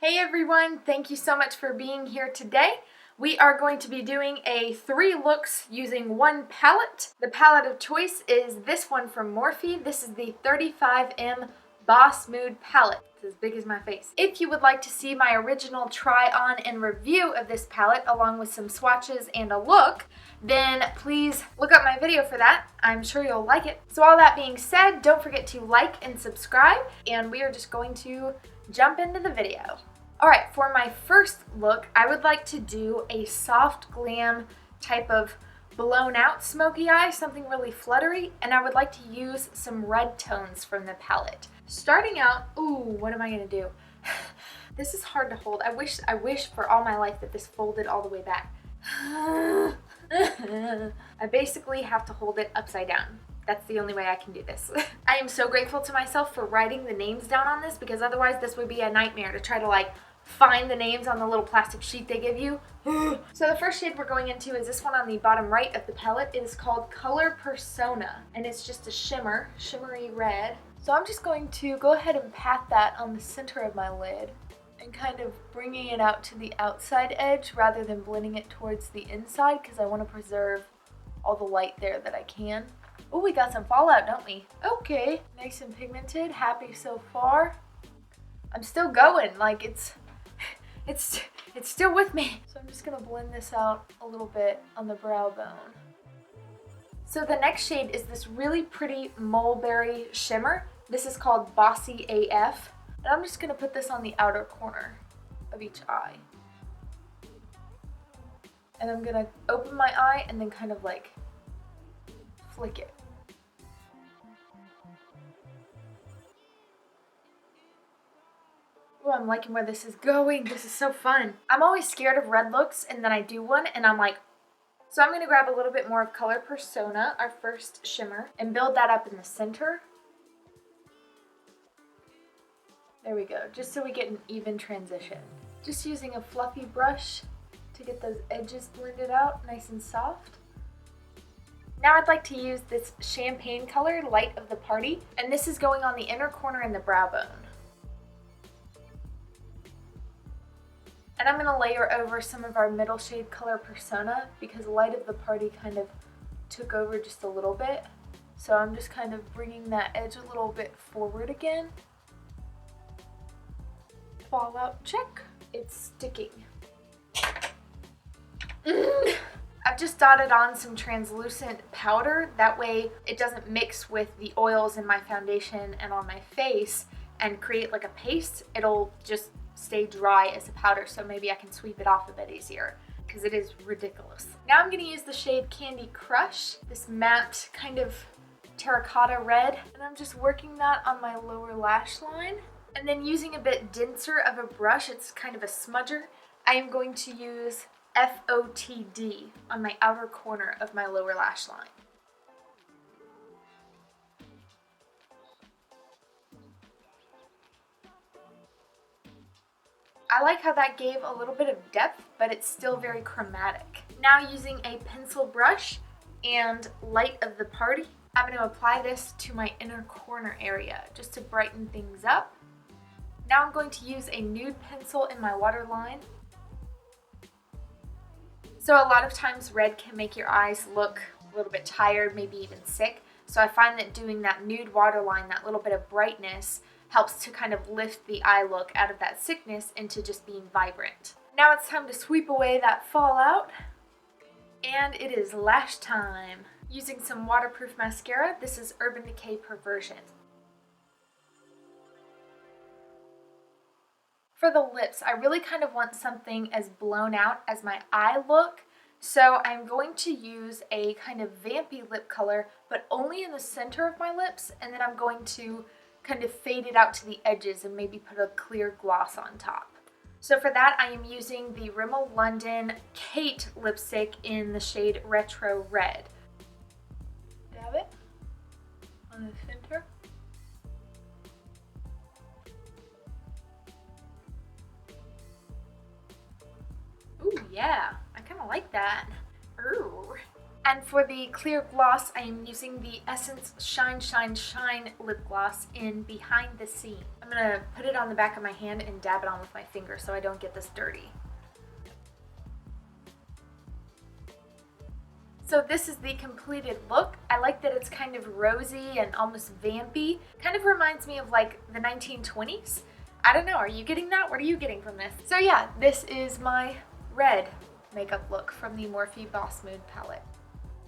Hey everyone, thank you so much for being here today. We are going to be doing a 3 looks using one palette. The palette of choice is this one from Morphe. This is the 35M Boss Mood palette. It's as big as my face. If you would like to see my original try on and review of this palette along with some swatches and a look, then please look up my video for that. I'm sure you'll like it. So all that being said, don't forget to like and subscribe, and we are just going to jump into the video. Alright, for my first look, I would like to do a soft glam type of blown out smoky eye, something really fluttery, and I would like to use some red tones from the palette. Starting out, ooh, what am I going to do? This is hard to hold. I wish for all my life that this folded all the way back. I basically have to hold it upside down. That's the only way I can do this. I am so grateful to myself for writing the names down on this, because otherwise this would be a nightmare to try to find the names on the little plastic sheet they give you. So the first shade we're going into is this one on the bottom right of the palette. It is called Color Persona, and it's just a shimmery red. So I'm just going to go ahead and pat that on the center of my lid and kind of bringing it out to the outside edge rather than blending it towards the inside, because I want to preserve all the light there that I can. Oh, we got some fallout, don't we? Okay, nice and pigmented, happy so far. I'm still going, it's still with me. So I'm just gonna blend this out a little bit on the brow bone. So the next shade is this really pretty mulberry shimmer. This is called Bossy AF. And I'm just gonna put this on the outer corner of each eye. And I'm gonna open my eye and then kind of flick it. Oh, I'm liking where this is going. This is so fun. I'm always scared of red looks, and then I do one and I'm like, so I'm going to grab a little bit more of Color Persona, our first shimmer, and build that up in the center. There we go, just so we get an even transition. Just using a fluffy brush to get those edges blended out nice and soft. Now I'd like to use this champagne color, Light of the Party, and this is going on the inner corner and the brow bone. And I'm going to layer over some of our middle shade Color Persona, because Light of the Party kind of took over just a little bit. So I'm just kind of bringing that edge a little bit forward again. Fallout check. It's sticking. I've just dotted on some translucent powder. That way it doesn't mix with the oils in my foundation and on my face and create like a paste. It'll just stay dry as a powder, so maybe I can sweep it off a bit easier, because it is ridiculous. Now I'm going to use the shade Candy Crush, this matte kind of terracotta red, and I'm just working that on my lower lash line. And then using a bit denser of a brush, it's kind of a smudger, I am going to use FOTD on my outer corner of my lower lash line. I like how that gave a little bit of depth, but it's still very chromatic. Now using a pencil brush and Light of the Party, I'm going to apply this to my inner corner area just to brighten things up. Now I'm going to use a nude pencil in my waterline. So a lot of times red can make your eyes look a little bit tired, maybe even sick. So I find that doing that nude waterline, that little bit of brightness, helps to kind of lift the eye look out of that sickness into just being vibrant. Now it's time to sweep away that fallout, and it is lash time. Using some waterproof mascara, this is Urban Decay Perversion. For the lips, I really kind of want something as blown out as my eye look, so I'm going to use a kind of vampy lip color, but only in the center of my lips, and then I'm going to kind of fade it out to the edges and maybe put a clear gloss on top. So for that, I am using the Rimmel London Kate lipstick in the shade Retro Red. Dab it on the center. Ooh, yeah, I kind of like that. Ooh. And for the clear gloss, I am using the Essence Shine Shine Shine lip gloss in Behind the Scene. I'm gonna put it on the back of my hand and dab it on with my finger so I don't get this dirty. So this is the completed look. I like that it's kind of rosy and almost vampy. Kind of reminds me of like the 1920s. I don't know, are you getting that? What are you getting from this? So yeah, this is my red makeup look from the Morphe Boss Mood palette.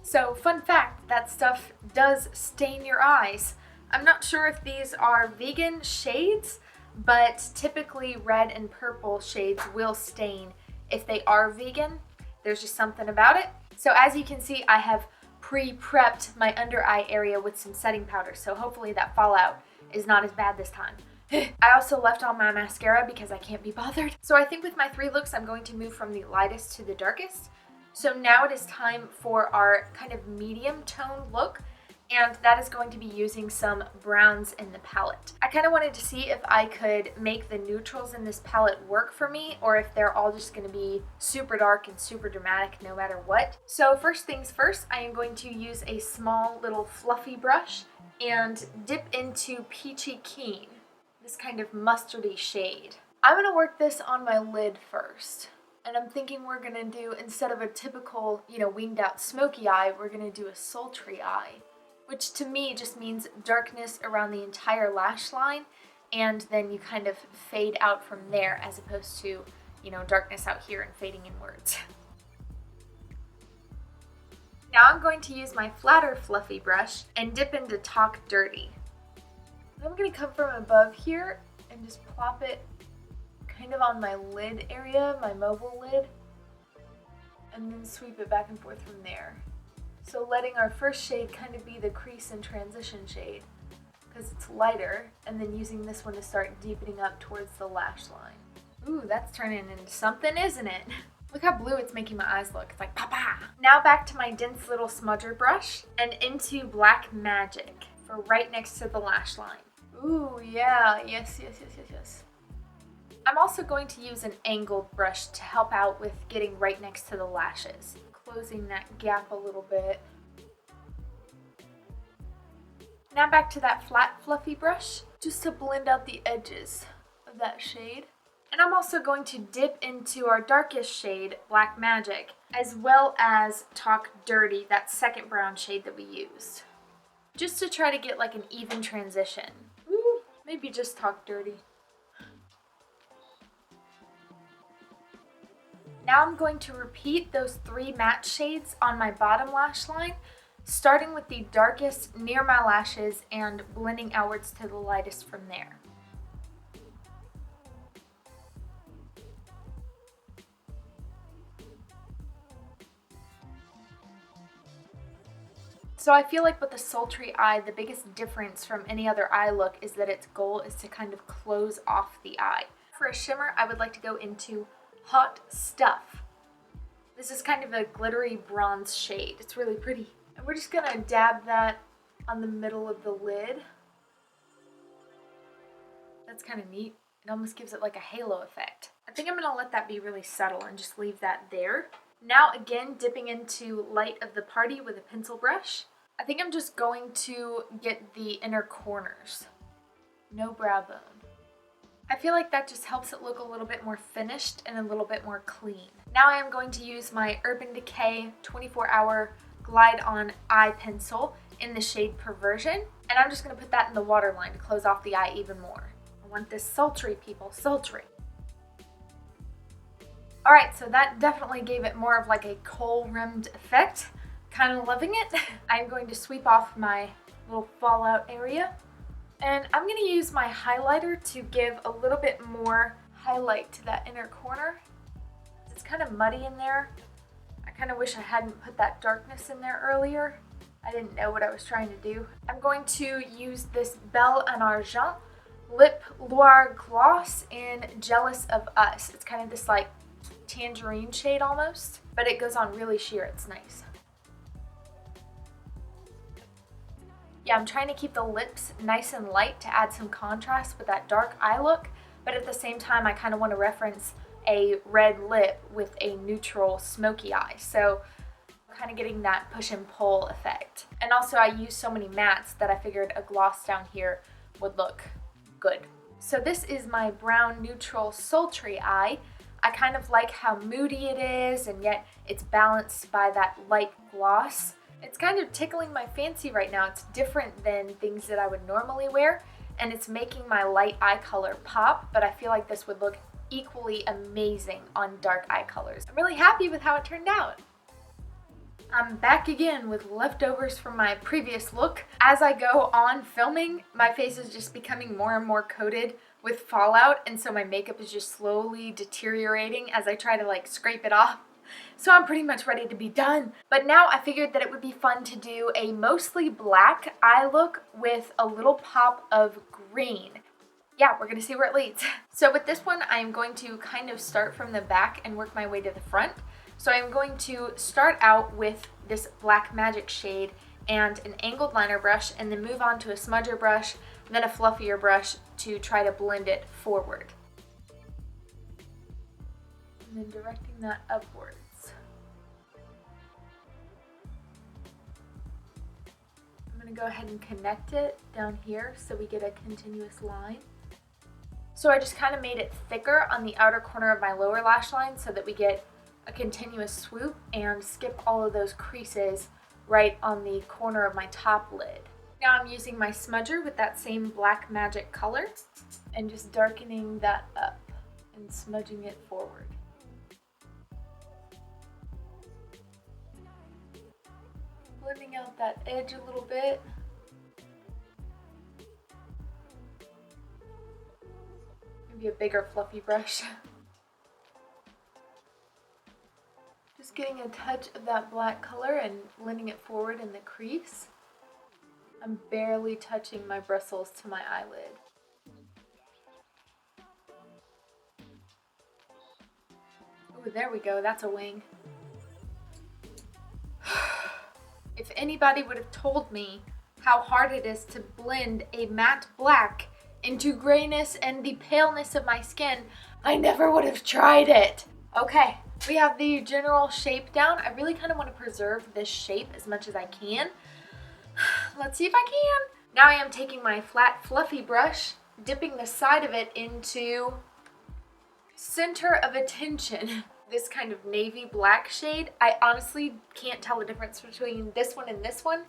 So fun fact, that stuff does stain your eyes. I'm not sure if these are vegan shades, but typically red and purple shades will stain if they are vegan. There's just something about it. So as you can see, I have pre-prepped my under eye area with some setting powder, so hopefully that fallout is not as bad this time. I also left on my mascara because I can't be bothered. So I think with my 3 looks, I'm going to move from the lightest to the darkest. So now it is time for our kind of medium tone look, and that is going to be using some browns in the palette. I kind of wanted to see if I could make the neutrals in this palette work for me, or if they're all just going to be super dark and super dramatic no matter what. So first things first, I am going to use a small little fluffy brush and dip into Peachy Keen, this kind of mustardy shade. I'm going to work this on my lid first. And I'm thinking we're going to do, instead of a typical, winged out smoky eye, we're going to do a sultry eye, which to me just means darkness around the entire lash line, and then you kind of fade out from there as opposed to, darkness out here and fading inwards. Now I'm going to use my flatter fluffy brush and dip into Talk Dirty. I'm going to come from above here and just plop it kind of on my lid area, my mobile lid, and then sweep it back and forth from there. So letting our first shade kind of be the crease and transition shade because it's lighter, and then using this one to start deepening up towards the lash line. Ooh, that's turning into something, isn't it? Look how blue it's making my eyes look. It's like papa. Now back to my dense little smudger brush and into Black Magic for right next to the lash line. Ooh, yeah, yes. I'm also going to use an angled brush to help out with getting right next to the lashes, closing that gap a little bit. Now back to that flat fluffy brush, just to blend out the edges of that shade. And I'm also going to dip into our darkest shade, Black Magic, as well as Talk Dirty, that second brown shade that we used, just to try to get like an even transition. Ooh, maybe just Talk Dirty. Now I'm going to repeat those 3 matte shades on my bottom lash line, starting with the darkest near my lashes and blending outwards to the lightest from there. So I feel like with the sultry eye, the biggest difference from any other eye look is that its goal is to kind of close off the eye. For a shimmer, I would like to go into Hot Stuff. This is kind of a glittery bronze shade. It's really pretty. And we're just gonna dab that on the middle of the lid. That's kind of neat. It almost gives it like a halo effect. I think I'm gonna let that be really subtle and just leave that there. Now again, dipping into Light of the Party with a pencil brush. I think I'm just going to get the inner corners. No brow bone. I feel like that just helps it look a little bit more finished and a little bit more clean. Now I am going to use my Urban Decay 24-Hour Glide On Eye Pencil in the shade Perversion, and I'm just going to put that in the waterline to close off the eye even more. I want this sultry, people, sultry. Alright, so that definitely gave it more of like a kohl-rimmed effect. Kind of loving it. I'm going to sweep off my little fallout area. And I'm going to use my highlighter to give a little bit more highlight to that inner corner. It's kind of muddy in there. I kind of wish I hadn't put that darkness in there earlier. I didn't know what I was trying to do. I'm going to use this Belle and Argent Lip Luire Gloss in Jealous of Us. It's kind of this like tangerine shade almost, but it goes on really sheer. It's nice. Yeah, I'm trying to keep the lips nice and light to add some contrast with that dark eye look, but at the same time I kind of want to reference a red lip with a neutral smoky eye. So I'm kind of getting that push and pull effect. And also I use so many mattes that I figured a gloss down here would look good. So this is my brown neutral sultry eye. I kind of like how moody it is, and yet it's balanced by that light gloss. It's kind of tickling my fancy right now. It's different than things that I would normally wear, and it's making my light eye color pop, but I feel like this would look equally amazing on dark eye colors. I'm really happy with how it turned out. I'm back again with leftovers from my previous look. As I go on filming, my face is just becoming more and more coated with fallout, and so my makeup is just slowly deteriorating as I try to like scrape it off. So I'm pretty much ready to be done. But now I figured that it would be fun to do a mostly black eye look with a little pop of green. Yeah, we're gonna see where it leads. So with this one, I am going to kind of start from the back and work my way to the front. So I'm going to start out with this black magic shade and an angled liner brush, and then move on to a smudger brush, then a fluffier brush to try to blend it forward. And then directing that upwards. I'm going to go ahead and connect it down here so we get a continuous line. So I just kind of made it thicker on the outer corner of my lower lash line so that we get a continuous swoop and skip all of those creases right on the corner of my top lid. Now I'm using my smudger with that same black magic color and just darkening that up and smudging it forward. Blending out that edge a little bit. Maybe a bigger fluffy brush. Just getting a touch of that black color and blending it forward in the crease. I'm barely touching my bristles to my eyelid. Ooh, there we go, that's a wing. If anybody would have told me how hard it is to blend a matte black into grayness and the paleness of my skin, I never would have tried it. Okay, we have the general shape down. I really kind of want to preserve this shape as much as I can. Let's see if I can. Now I am taking my flat fluffy brush, dipping the side of it into center of attention. This kind of navy black shade. I honestly can't tell the difference between this one and this one.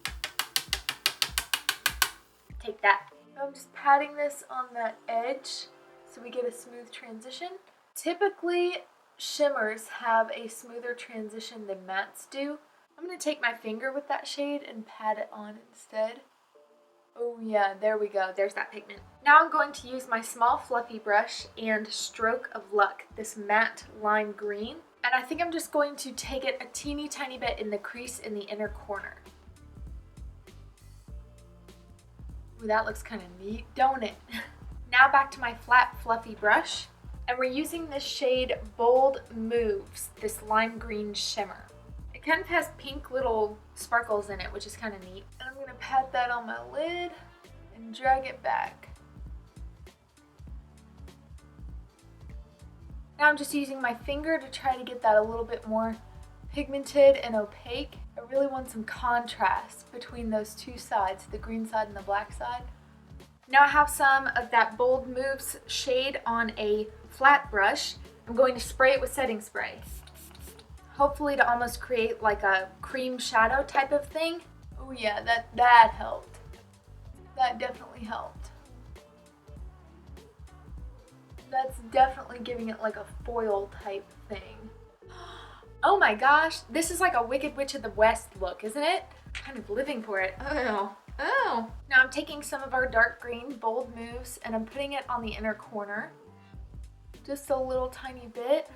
Take that. I'm just patting this on that edge so we get a smooth transition. Typically, shimmers have a smoother transition than mattes do. I'm going to take my finger with that shade and pat it on instead. Oh yeah, there we go. There's that pigment. Now I'm going to use my small fluffy brush and Stroke of Luck, this matte lime green. And I think I'm just going to take it a teeny tiny bit in the crease in the inner corner. Ooh, that looks kind of neat, don't it? Now back to my flat fluffy brush. And we're using this shade Bold Moves, this lime green shimmer. It kind of has pink little sparkles in it, which is kind of neat. And I'm going to pat that on my lid and drag it back. Now I'm just using my finger to try to get that a little bit more pigmented and opaque. I really want some contrast between those two sides, the green side and the black side. Now I have some of that Bold Moves shade on a flat brush. I'm going to spray it with setting spray. Hopefully to almost create like a cream shadow type of thing. Oh yeah, that helped. That definitely helped. That's definitely giving it like a foil type thing. Oh my gosh, this is like a Wicked Witch of the West look, isn't it? I'm kind of living for it. Oh. Now I'm taking some of our dark green Bold Moves and I'm putting it on the inner corner. Just a little tiny bit,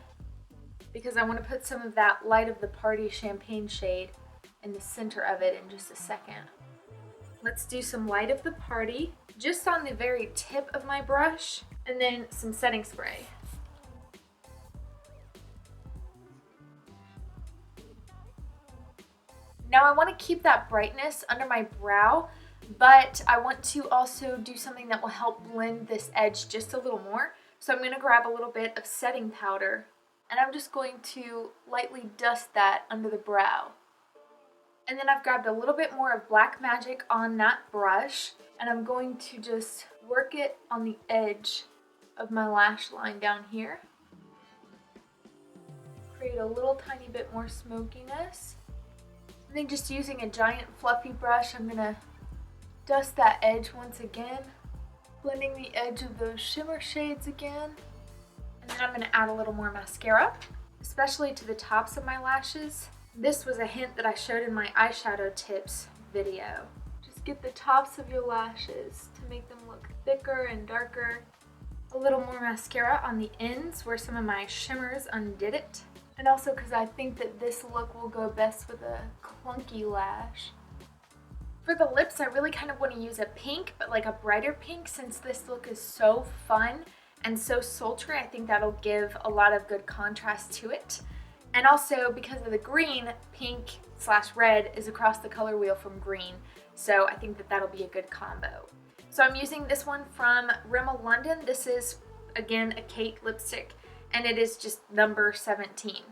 because I want to put some of that Light of the Party champagne shade in the center of it in just a second. Let's do some Light of the Party just on the very tip of my brush, and then some setting spray. Now I want to keep that brightness under my brow, but I want to also do something that will help blend this edge just a little more. So I'm going to grab a little bit of setting powder and I'm just going to lightly dust that under the brow. And then I've grabbed a little bit more of Black Magic on that brush, and I'm going to just work it on the edge of my lash line down here. Create a little tiny bit more smokiness. And then just using a giant fluffy brush, I'm gonna dust that edge once again, blending the edge of those shimmer shades again. And then I'm gonna add a little more mascara, especially to the tops of my lashes. This was a hint that I showed in my eyeshadow tips video. Just get the tops of your lashes to make them look thicker and darker. A little more mascara on the ends where some of my shimmers undid it. And also because I think that this look will go best with a clunky lash. For the lips, I really kind of want to use a pink, but like a brighter pink, since this look is so fun and so sultry. I think that'll give a lot of good contrast to it. And also because of the green, pink/red is across the color wheel from green. So I think that that'll be a good combo. So I'm using this one from Rimmel London. This is, again, a Kate lipstick, and it is just number 17.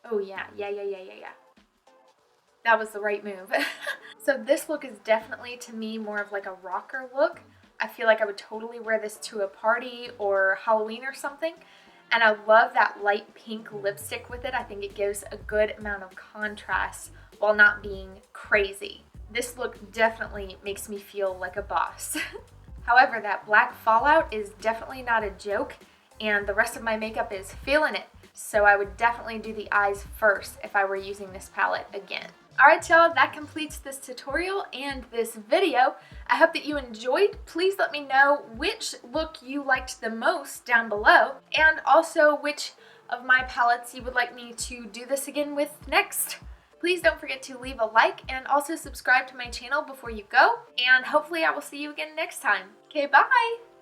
Oh yeah. That was the right move. So this look is definitely, to me, more of like a rocker look. I feel like I would totally wear this to a party or Halloween or something. And I love that light pink lipstick with it. I think it gives a good amount of contrast while not being crazy. This look definitely makes me feel like a boss. However, that black fallout is definitely not a joke, and the rest of my makeup is feeling it. So I would definitely do the eyes first if I were using this palette again. Alright y'all, that completes this tutorial and this video. I hope that you enjoyed. Please let me know which look you liked the most down below, and also which of my palettes you would like me to do this again with next. Please don't forget to leave a like and also subscribe to my channel before you go, and hopefully I will see you again next time. Okay, bye!